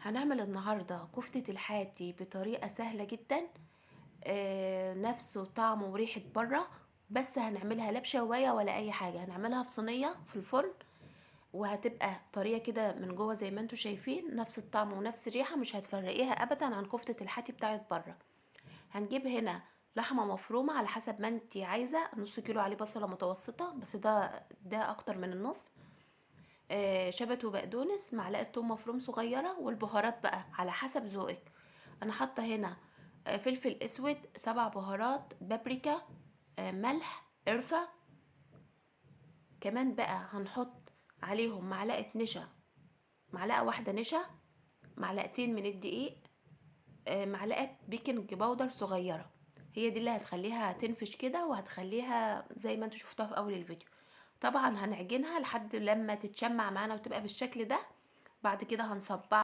هنعمل النهاردة كفتة الحاتي بطريقة سهلة جدا. نفس طعم وريحة بره. بس هنعملها لا بشواية ولا اي حاجة، هنعملها في صينية في الفرن. وهتبقى طريقة كده من جوه زي ما انتوا شايفين، نفس الطعم ونفس الريحة، مش هتفرقيها ابدا عن كفتة الحاتي بتاعت بره. هنجيب هنا لحمة مفرومة على حسب ما انتي عايزة، نص كيلو عليه بصلة متوسطة، بس ده اكتر من النص. شبت وبقدونس، معلقه توم مفروم صغيره، والبهارات بقى على حسب ذوقك. انا حاطه هنا فلفل اسود، 7 بهارات، بابريكا، ملح، قرفه. كمان بقى هنحط عليهم معلقه نشا، معلقه واحده نشا، معلقتين من الدقيق، معلقه بيكنج باودر صغيره. هي دي اللي هتخليها تنفش كده، وهتخليها زي ما انتوا شفتوها في اول الفيديو. طبعا هنعجنها لحد لما تتشمع معانا وتبقى بالشكل ده. بعد كده هنصبعها